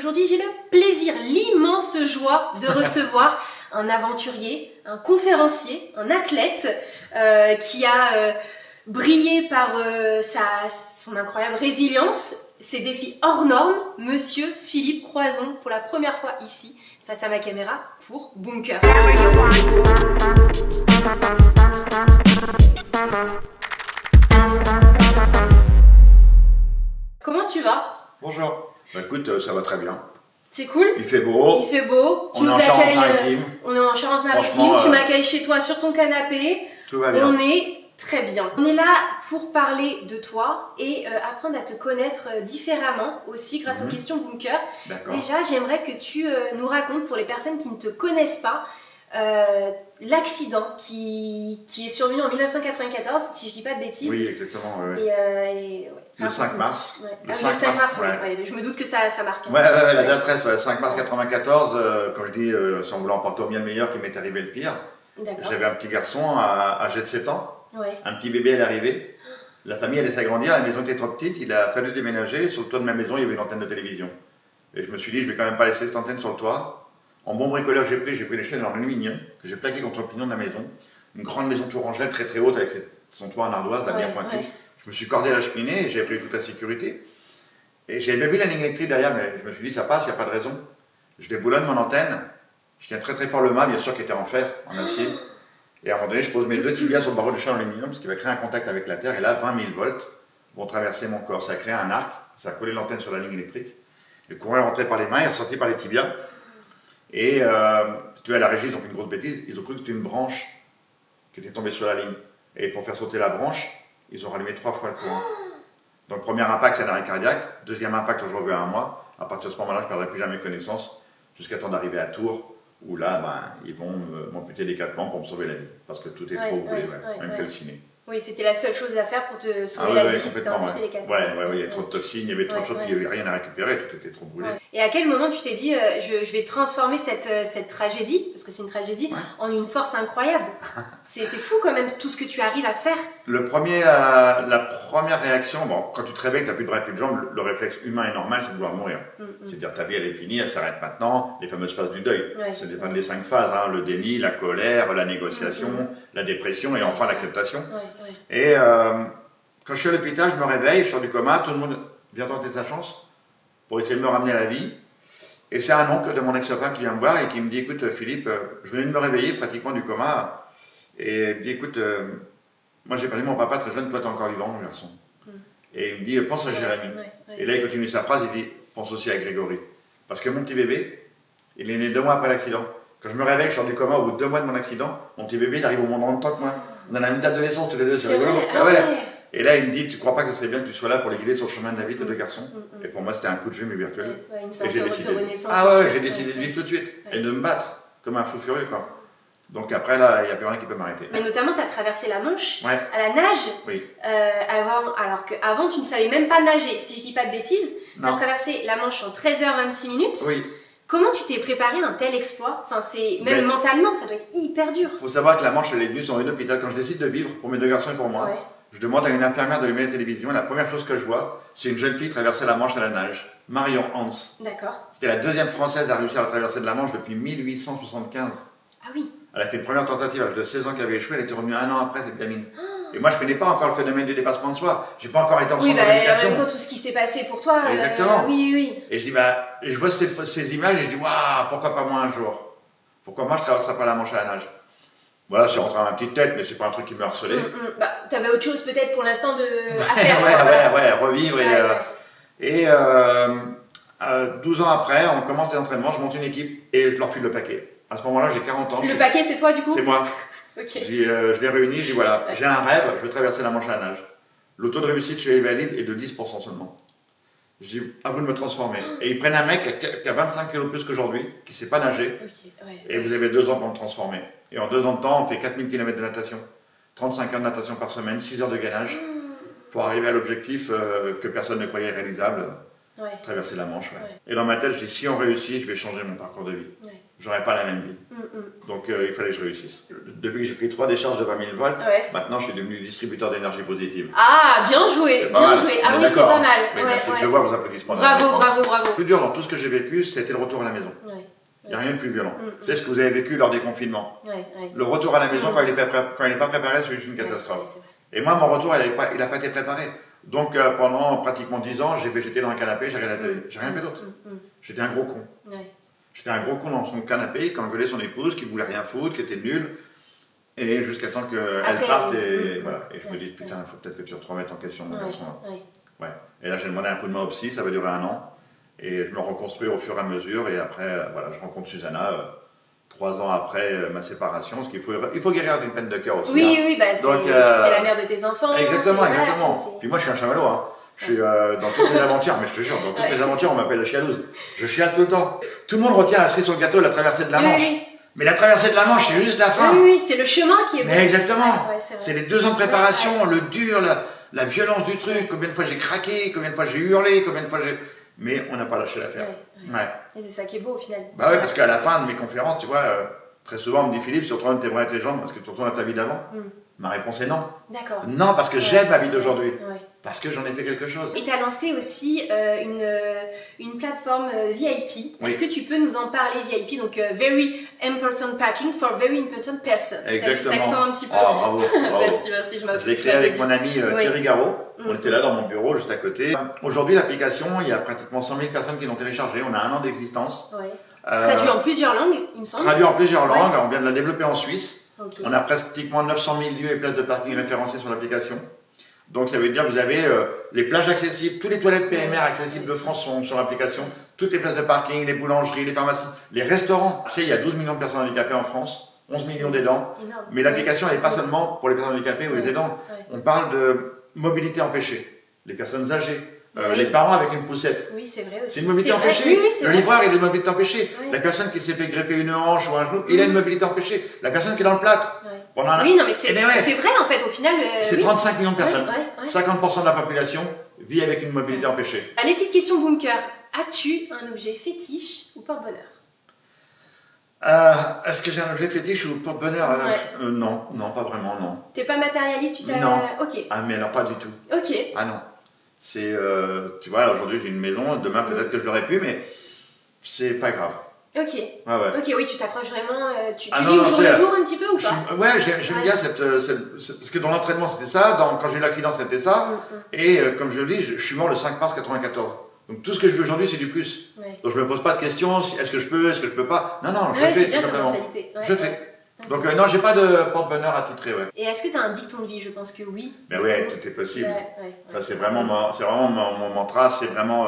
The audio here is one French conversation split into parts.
Aujourd'hui, j'ai le plaisir, l'immense joie de recevoir un aventurier, un conférencier, un athlète qui a brillé par son incroyable résilience, ses défis hors normes, Monsieur Philippe Croison, pour la première fois ici, face à ma caméra, pour Bunker. Comment tu vas? Bonjour. Bah écoute, ça va très bien. C'est cool. Il fait beau. Il fait beau. On est en Charente-Maritime. On est en Charente-Maritime. Tu m'accueilles chez toi sur ton canapé. Tout va bien. On est très bien. On est là pour parler de toi et apprendre à te connaître différemment aussi grâce aux questions Bunker. Déjà, j'aimerais que tu nous racontes, pour les personnes qui ne te connaissent pas, l'accident qui est survenu en 1994, si je dis pas de bêtises. Oui, exactement. Ouais. Le 5 mars. Ouais. Le 5 mars, ouais. Je me doute que ça marque. Hein. Ouais, la date reste, 5 mars 94, quand je dis, sans vouloir emporter au bien le meilleur, qu'il m'est arrivé le pire. J'avais un petit garçon âgé de 7 ans, un petit bébé à l'arrivée. La famille allait s'agrandir, la maison était trop petite, il a fallu déménager. Sur le toit de ma maison, il y avait une antenne de télévision. Et je me suis dit, je vais quand même pas laisser cette antenne sur le toit. En bon bricoleur, j'ai pris les chaînes en aluminium que j'ai plaqué contre le pignon de la maison. Une grande maison tourangelle très très haute avec son toit en ardoise, la bien pointue. Je me suis cordé à la cheminée et j'ai pris toute la sécurité. Et j'avais bien vu la ligne électrique derrière, mais je me suis dit, ça passe, il n'y a pas de raison. Je déboulonne mon antenne, je tiens très très fort le mât, bien sûr, qui était en fer, en acier. Et à un moment donné, je pose mes deux tibias sur le barreau de chaîne en aluminium, ce qui va créer un contact avec la terre. Et là, 20 000 volts vont traverser mon corps. Ça a créé un arc, ça a collé l'antenne sur la ligne électrique. Le courant est rentré par les mains, est ressorti par les tibias. Et tu vois, à la régie, ils ont fait une grosse bêtise, ils ont cru que c'était une branche qui était tombée sur la ligne. Et pour faire sauter la branche, ils ont rallumé 3 fois le courant. Donc, premier impact, c'est un arrêt cardiaque. Deuxième impact, je reviens à 1 mois. À partir de ce moment-là, je ne perdrai plus jamais connaissance jusqu'à temps d'arriver à Tours, où là, ils vont m'amputer les 4 membres pour me sauver la vie. Parce que tout est trop brûlé, même calciné. Oui, c'était la seule chose à faire pour te sauver la vie, c'était amputer les 4 membres. Il y avait trop de toxines, il y avait trop de choses, il n'y avait rien à récupérer, tout était trop brûlé. Et à quel moment tu t'es dit, je vais transformer cette tragédie, parce que c'est une tragédie, en une force incroyable? C'est fou quand même tout ce que tu arrives à faire. La première réaction, quand tu te réveilles, tu n'as plus de bras, plus de jambes, le réflexe humain et normal, c'est de vouloir mourir. C'est-à-dire ta vie elle est finie, elle s'arrête maintenant, les fameuses phases du deuil. C'est les 5 phases, le déni, la colère, la négociation, la dépression et enfin l'acceptation. Et quand je suis à l'hôpital, je me réveille, je sors du coma, tout le monde vient tenter sa chance pour essayer de me ramener à la vie. Et c'est un oncle de mon ex-femme qui vient me voir et qui me dit, écoute Philippe, je venais de me réveiller pratiquement du coma, et il me dit, écoute, moi j'ai perdu mon papa très jeune, toi t'es encore vivant mon garçon. Et il me dit, pense à Jérémy. Et là il continue sa phrase, il dit, pense aussi à Grégory. Parce que mon petit bébé, il est né 2 mois après l'accident. Quand je me réveille, je sors du coma au bout de 2 mois de mon accident, mon petit bébé il arrive au monde en même temps que moi. On a la même date de naissance tous les deux, c'est rigolo. Et là, il me dit, tu crois pas que ce serait bien que tu sois là pour les guider sur le chemin de la vie, tes 2 garçons? Et pour moi, c'était un coup de jeu, mais virtuel. Une sorte et j'ai décidé de renaissance. J'ai décidé de vivre tout de suite. Et de me battre, comme un fou furieux, quoi. Donc après, là, il n'y a plus rien qui peut m'arrêter. Mais notamment, tu as traversé la Manche à la nage. Oui. Alors qu'avant, tu ne savais même pas nager. Si je dis pas de bêtises, tu as traversé la Manche en 13h26 minutes. Oui. Comment tu t'es préparé à un tel exploit? Enfin, même mentalement, ça doit être hyper dur. Il faut savoir que la Manche, elle est venue sur une hôpital. Quand je décide de vivre pour mes 2 garçons et pour moi, je demande à une infirmière d'allumer la télévision. La première chose que je vois, c'est une jeune fille traverser la Manche à la nage. Marion Hans. D'accord. C'était la 2e française à réussir à traverser de la Manche depuis 1875. Ah oui. Elle a fait une première tentative à l'âge de 16 ans qui avait échoué. Elle était revenue 1 an après, cette gamine. Et moi, je ne connais pas encore le phénomène du dépassement de soi. Je n'ai pas encore été en centre d'éducation. En même temps, tout ce qui s'est passé pour toi. Exactement. Oui. Et je dis, je vois ces images et je dis, waouh, pourquoi pas moi un jour? Pourquoi moi je ne traverserai pas la Manche à la nage? Voilà, c'est rentré dans ma petite tête, mais c'est pas un truc qui me harcelait. T'avais autre chose peut-être pour l'instant à faire. Revivre. Et 12 ans après, on commence des entraînements, je monte une équipe et je leur file le paquet. À ce moment-là, j'ai 40 ans. Le paquet, c'est toi du coup? C'est moi. Okay. Je les réunis, je dis voilà, j'ai un rêve, je veux traverser la Manche à la nage. Le taux de réussite chez les valides est de 10% seulement. Je dis, à vous de me transformer. Et ils prennent un mec qui a 25 kg plus qu'aujourd'hui, qui ne sait pas nager, et vous avez 2 ans pour me transformer. Et en 2 ans de temps, on fait 4000 km de natation, 35 heures de natation par semaine, 6 heures de gainage, pour arriver à l'objectif que personne ne croyait réalisable, traverser la Manche. Et dans ma tête, je dis, si on réussit, je vais changer mon parcours de vie. j'aurais pas la même vie. Donc il fallait que je réussisse. Depuis que j'ai pris 3 décharges de 20 000 volts, maintenant je suis devenu distributeur d'énergie positive. Ah, bien joué, bien joué. Ah oui, c'est pas mal. Mais merci, je vois vos applaudissements. Bravo, bravo, bravo. Le plus dur dans tout ce que j'ai vécu, c'était le retour à la maison. Il n'y a rien de plus violent. C'est ce que vous avez vécu lors des confinements. Le retour à la maison, quand il n'est pas préparé, c'est une catastrophe. Et moi, mon retour, il n'a pas été préparé. Donc pendant pratiquement 10 ans, j'ai végété dans un canapé, j'ai regardé la télé. J'ai rien fait d'autre. J'étais un gros con. J'étais un gros con dans son canapé, qui engueulait son épouse, qui voulait rien foutre, qui était nulle. Et jusqu'à temps qu'elle parte, et voilà. Et je me dis, putain, il faut peut-être que tu te remettes en question, mon garçon. Et là, j'ai demandé un coup de main au psy, ça va durer 1 an. Et je me reconstruis au fur et à mesure. Et après, voilà, je rencontre Susanna, 3 ans après ma séparation. Parce qu'il faut guérir d'une peine de cœur aussi. Oui, bah, c'était la mère de tes enfants. Exactement. Puis moi, je suis un chamallow. Hein. Je suis dans toutes les aventures, mais je te jure, dans toutes les aventures, on m'appelle la chialeuse. Je chiale tout le temps. Tout le monde retient la cerise sur le gâteau, la traversée de la Manche. Mais la traversée de la Manche, c'est juste la fin. Oui, c'est le chemin qui est bon. Mais exactement. C'est les 2 ans de préparation, le dur, la violence du truc. Combien de fois j'ai craqué, combien de fois j'ai hurlé, combien de fois j'ai... Mais on n'a pas lâché l'affaire. Et c'est ça qui est beau au final. Bah ouais, parce qu'à la fin de mes conférences, tu vois, très souvent on me dit, Philippe, si tu retournes tes bras et tes jambes, parce que tu retournes à ta vie d'avant. Ma réponse est non. D'accord. Non, parce que j'aime ma vie d'aujourd'hui. Parce que j'en ai fait quelque chose. Et tu as lancé aussi une plateforme VIP. Est-ce que tu peux nous en parler, VIP? Donc, Very Important Parking for Very Important Person. Exactement. T'as vu cet accent un petit peu? Oh, bravo. Merci, je m'appuie. Je l'ai créé avec mon ami Thierry Garot. On était là dans mon bureau, juste à côté. Aujourd'hui, l'application, il y a pratiquement 100 000 personnes qui l'ont téléchargée. On a 1 an d'existence. Traduit en plusieurs langues, il me semble. Traduit en plusieurs langues. On vient de la développer en Suisse. On a pratiquement 900 000 lieux et places de parking référencés sur l'application. Donc ça veut dire que vous avez les plages accessibles, toutes les toilettes PMR accessibles de France sont sur l'application, toutes les places de parking, les boulangeries, les pharmacies, les restaurants. Tu sais, il y a 12 millions de personnes handicapées en France, 11 millions d'aidants. Mais l'application, elle n'est pas seulement pour les personnes handicapées ou les aidants. On parle de mobilité empêchée, les personnes âgées. Les parents avec une poussette. Oui, c'est vrai aussi. C'est une mobilité empêchée. Le livreur, il a une mobilité empêchée. La personne qui s'est fait greffer une hanche ou un genou, il a une mobilité empêchée. La personne qui est dans le plâtre. Oui, non, mais c'est vrai en fait, au final. C'est 35 millions de personnes. 50% de la population vit avec une mobilité empêchée. Les petites questions bunker. As-tu un objet fétiche ou porte-bonheur? Est-ce que j'ai un objet fétiche ou porte-bonheur? Non, pas vraiment, non. T'es pas matérialiste, tu t'as... Non. Ok. Ah, mais alors pas du tout. Ok. Ah non. C'est, tu vois, aujourd'hui j'ai une maison, demain peut-être que je l'aurais pu, mais c'est pas grave. Ok. Ok, oui, tu t'accroches vraiment. Tu vis non, au jour le jour un petit peu ou pas? J'aime bien parce que dans l'entraînement c'était ça, quand j'ai eu l'accident c'était ça, et comme je le dis, je suis mort le 5 mars 94. Donc tout ce que je veux aujourd'hui c'est du plus. Donc je me pose pas de questions, est-ce que je peux, est-ce que je peux pas. Non, je fais tout simplement. Je fais. Donc non, j'ai pas de porte-bonheur attitré, Et est-ce que tu as un dicton de vie? Je pense que oui. Mais ouais, tout est possible. Ça c'est vraiment mon mantra, c'est vraiment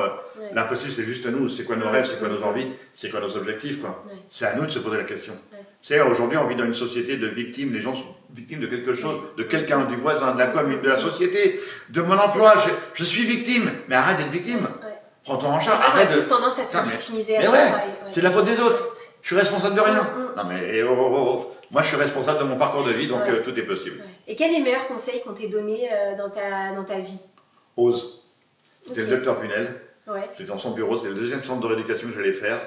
l'impossible, c'est juste nous. C'est quoi nos rêves, c'est quoi nos envies, c'est quoi nos objectifs, quoi. C'est à nous de se poser la question. Tu sais, aujourd'hui on vit dans une société de victimes, les gens sont victimes de quelque chose, de quelqu'un, du voisin, de la commune, de la société, de mon emploi. Je suis victime, mais arrête d'être victime. Prends-toi en charge, arrête de... On a tous tendance à se victimiser à chaque fois. C'est de la faute des autres. Je suis responsable de rien. Non mais moi je suis responsable de mon parcours de vie, donc tout est possible. Et quel est le meilleur conseil qu'on t'ait donné dans ta vie? Ose. C'était le docteur Punel. J'étais dans son bureau, c'était le 2e centre de rééducation que j'allais faire.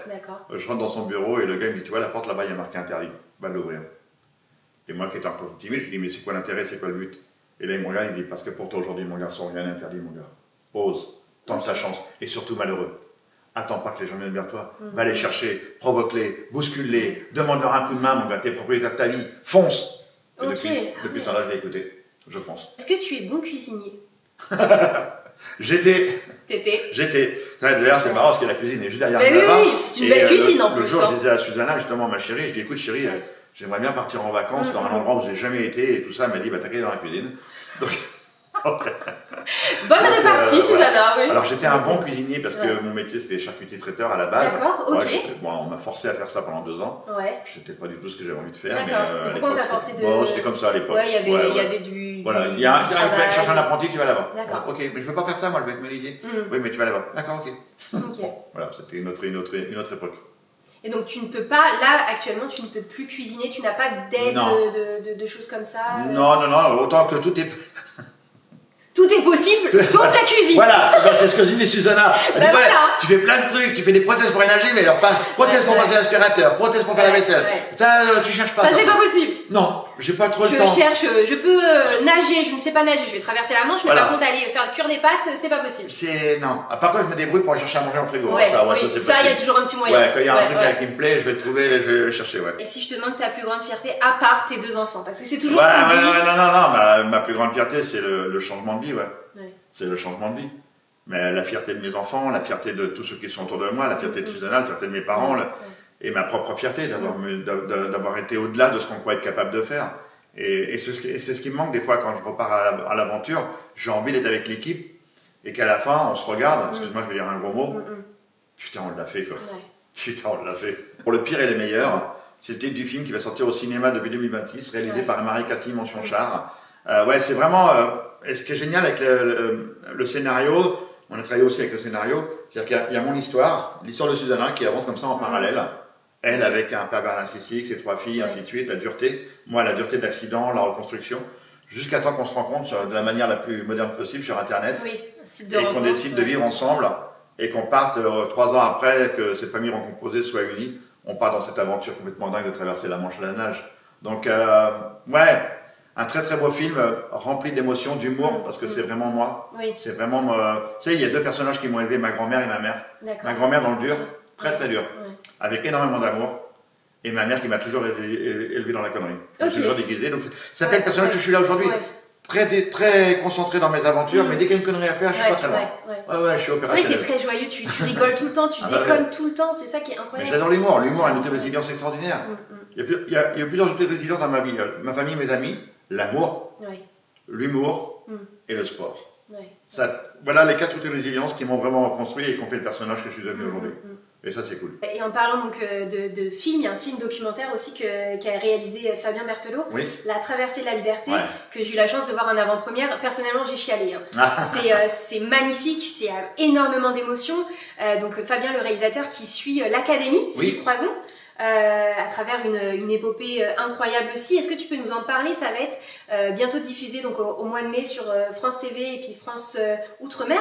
Je rentre dans son bureau et le gars il me dit, tu vois la porte là-bas il y a marqué interdit, va l'ouvrir. Et moi qui étais un peu timide, je lui dis, mais c'est quoi l'intérêt, c'est quoi le but? Et là il me regarde, il dit, parce que pour toi aujourd'hui mon garçon, rien n'est interdit mon gars. Ose, tente ta chance, et surtout malheureux. Attends pas que les gens viennent vers toi. Va les chercher, provoque-les, bouscule-les, demande-leur un coup de main, mon gars, t'es propriétaire de ta vie, fonce. Et depuis ce temps-là, je l'ai écouté, je fonce. Est-ce que tu es bon cuisinier? J'étais. D'ailleurs, c'est marrant parce que la cuisine est juste derrière moi. Oui, c'est une belle cuisine en plus. Le jour, je disais à Susanna, justement, ma chérie, je dis, écoute chérie, j'aimerais bien partir en vacances dans un endroit où j'ai jamais été et tout ça. Elle m'a dit, bah t'inquiète dans la cuisine. Donc... Bonne répartie, Susanna, oui. Alors j'étais un bon cuisinier parce que mon métier c'était charcutier traiteur à la base. D'accord, ok. On m'a forcé à faire ça pendant 2 ans. C'était pas du tout ce que j'avais envie de faire. Mais pourquoi on t'a forcé de... C'était comme ça à l'époque. Il y avait du... Voilà, il y a cherche un apprenti, tu vas là-bas. D'accord. Ok, mais je veux pas faire ça, moi je vais être menuisier. Oui, mais tu vas là-bas. D'accord, ok. Voilà, c'était une autre époque. Et donc tu ne peux pas, là actuellement tu ne peux plus cuisiner, tu n'as pas d'aide de choses comme ça? Non, autant que tout est... tout est possible, sauf la cuisine. Voilà, c'est ce que dit Susanna. Elle dit, voilà. Tu fais plein de trucs, tu fais des prothèses pour énager, mais alors pas prothèses pour passer l'aspirateur, prothèses pour faire la vaisselle. Tu cherches pas. Ça c'est pas possible. Non, j'ai pas trop le temps. Je peux nager, je ne sais pas nager, je vais traverser la Manche, mais par contre aller faire cuire des pâtes, c'est pas possible. Non. Par contre, je me débrouille pour aller chercher à manger en frigo. Ça, il y a toujours un petit moyen. Ouais, quand il y a un truc qui me plaît, je vais le trouver, je vais le chercher, Et si je te demande ta plus grande fierté, à part tes 2 enfants, parce que c'est toujours ce qu'on dit. Non, ma plus grande fierté, c'est le changement de vie, C'est le changement de vie. Mais la fierté de mes enfants, la fierté de tous ceux qui sont autour de moi, la fierté de Susanna, la fierté de mes parents, et ma propre fierté d'avoir été au-delà de ce qu'on croit être capable de faire. Et c'est ce qui me manque des fois quand je repars à l'aventure. J'ai envie d'être avec l'équipe et qu'à la fin, on se regarde, excuse-moi, je vais dire un gros mot, putain, on l'a fait quoi. Putain, on l'a fait. Pour le pire et le meilleur, c'est le titre du film qui va sortir au cinéma depuis 2026, réalisé par Marie Cassie, mention char. C'est vraiment... et ce qui est génial avec le scénario, on a travaillé aussi avec le scénario, c'est-à-dire qu'il y a mon histoire, l'histoire de Susanna qui avance comme ça en parallèle, elle avec un pervers narcissique, ses 3 filles, ainsi de suite, la dureté, moi la dureté de l'accident, la reconstruction, jusqu'à temps qu'on se rencontre de la manière la plus moderne possible sur Internet, et qu'on décide de vivre ensemble, et qu'on parte 3 ans après que cette famille recomposée soit unie, on part dans cette aventure complètement dingue de traverser la Manche à la nage. Donc, un très très beau film, rempli d'émotions, d'humour, parce que c'est vraiment moi. C'est vraiment... Tu sais, il y a 2 personnages qui m'ont élevé, ma grand-mère et ma mère. Ma grand-mère dans le dur, très très dur, avec énormément d'amour. Et ma mère qui m'a toujours élevé dans la connerie. Toujours déguisé. Donc, ça fait le personnage que je suis là aujourd'hui. Très concentré dans mes aventures, mais dès qu'il y a une connerie à faire, je suis pas très loin. Je suis opérationnel. C'est vrai que t'es très joyeux, tu rigoles tout le temps, tu déconnes tout le temps, c'est ça qui est incroyable. J'adore l'humour. L'humour a une outil de résilience extraordinaire. Il y a plusieurs outils de résilience dans ma vie. Ma famille, mes amis, l'amour, l'humour et le sport. Voilà les 4 outils de résilience qui m'ont vraiment construit et qui ont fait le personnage que je suis devenu aujourd'hui. Et ça, c'est cool. Et en parlant donc de film, il y a un film documentaire aussi qu'a réalisé Fabien Berthelot, La Traversée de la Liberté, que j'ai eu la chance de voir en avant-première. Personnellement, j'ai chialé. C'est magnifique, c'est énormément d'émotions. Donc Fabien, le réalisateur, qui suit l'Académie, Philippe Croison, à travers une épopée incroyable aussi. Est-ce que tu peux nous en parler? Ça va être bientôt diffusé donc, au mois de mai sur France TV et puis France Outre-mer.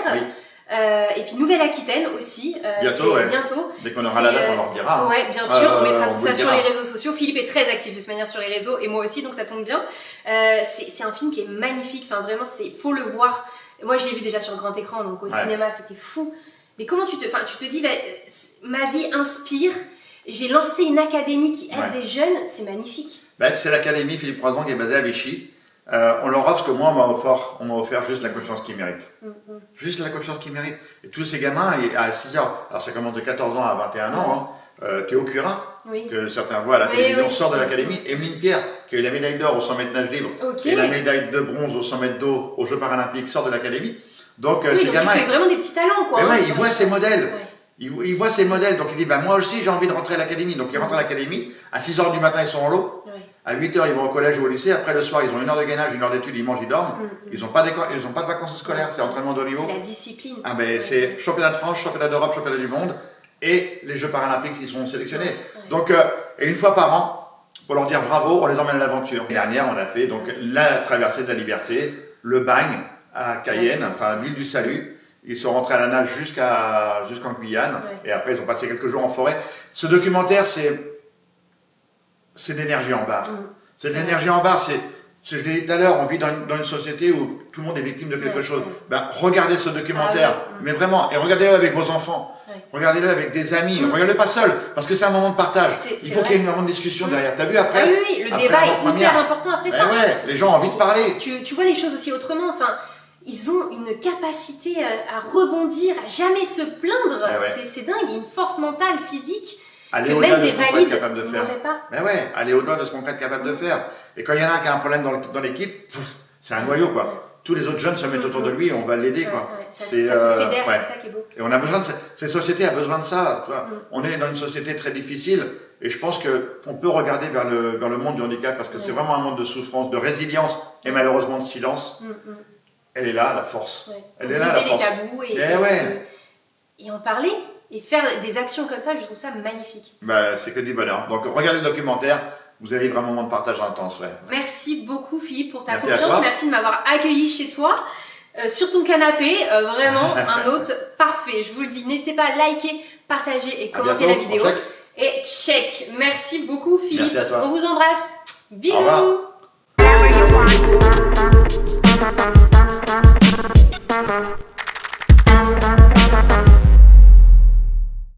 Et puis Nouvelle-Aquitaine aussi, bientôt. Dès qu'on aura la date, on leur dira. Bien sûr, on mettra tout ça sur les réseaux sociaux. Philippe est très actif de toute manière sur les réseaux et moi aussi, donc ça tombe bien. C'est un film qui est magnifique, enfin vraiment, faut le voir. Moi, je l'ai vu déjà sur grand écran, donc au cinéma, c'était fou. Mais comment tu te dis, ma vie inspire, j'ai lancé une académie qui aide des jeunes, c'est magnifique. C'est l'académie Philippe Croison qui est basée à Vichy. On leur offre ce que moi on m'a offert juste la confiance qu'ils méritent. Juste la confiance qu'ils méritent. Et tous ces gamins, à 6 heures, alors ça commence de 14 ans à 21 ans, Théo Curin, que certains voient à la télévision, sort de l'académie. Emeline Pierre, qui a eu la médaille d'or au 100 mètres nage libre, et la médaille de bronze au 100 mètres d'eau aux Jeux Paralympiques, sort de l'académie. Donc ces gamins... tu fais vraiment des petits talents, quoi. Mais ils voient ces modèles. Ils voient ces modèles, donc il dit, moi aussi j'ai envie de rentrer à l'académie. Donc ils rentrent à l'académie, à 6 h du matin ils sont en lot. À 8 h ils vont au collège ou au lycée, après le soir ils ont 1 heure de gainage, 1 heure d'études, ils mangent, ils dorment. Ils n'ont pas de vacances scolaires, c'est entraînement de haut niveau. C'est la discipline. C'est championnat de France, championnat d'Europe, championnat du monde et les Jeux Paralympiques qui seront sélectionnés. Donc, et une fois par an, pour leur dire bravo, on les emmène à l'aventure. L'année dernière, on a fait donc la traversée de la liberté, le bagne à Cayenne, enfin l'île du Salut. Ils sont rentrés à la nage jusqu'en Guyane et après ils ont passé quelques jours en forêt. Ce documentaire, c'est d'énergie en barre. C'est de l'énergie en barre. Je l'ai dit tout à l'heure, on vit dans une société où tout le monde est victime de quelque chose. Regardez ce documentaire, mais vraiment, et regardez-le avec vos enfants. Regardez-le avec des amis. Regardez-le pas seul, parce que c'est un moment de partage. Il faut qu'il y ait un moment de discussion derrière. T'as vu après? Oui, le débat est hyper important après ça. Les gens ont envie de parler. Tu vois les choses aussi autrement. Enfin, ils ont une capacité à rebondir, à jamais se plaindre. C'est dingue, une force mentale, physique. Aller au-delà de ce qu'on peut être capable de faire. Aller au-delà de ce qu'on peut être capable de faire. Et quand il y en a un qui a un problème dans l'équipe, c'est un noyau, quoi. Tous les autres jeunes se mettent autour de lui et on va l'aider, quoi. Ça se fédère, c'est ça qui est beau. Et on a besoin de cette société a besoin de ça. On est dans une société très difficile et je pense qu'on peut regarder vers le monde du handicap parce que c'est vraiment un monde de souffrance, de résilience et malheureusement de silence. Elle est là, la force. Elle est là, la force. Les tabous et en parler. Et faire des actions comme ça, je trouve ça magnifique. C'est que du bonheur. Donc regardez le documentaire, vous allez vivre un moment de partage intense. Merci beaucoup Philippe pour ta confiance. Merci de m'avoir accueilli chez toi. sur ton canapé, vraiment un hôte parfait. Je vous le dis, n'hésitez pas à liker, partager et commenter la vidéo. Et check. Merci beaucoup Philippe. Merci à toi. On vous embrasse. Bisous. Au revoir.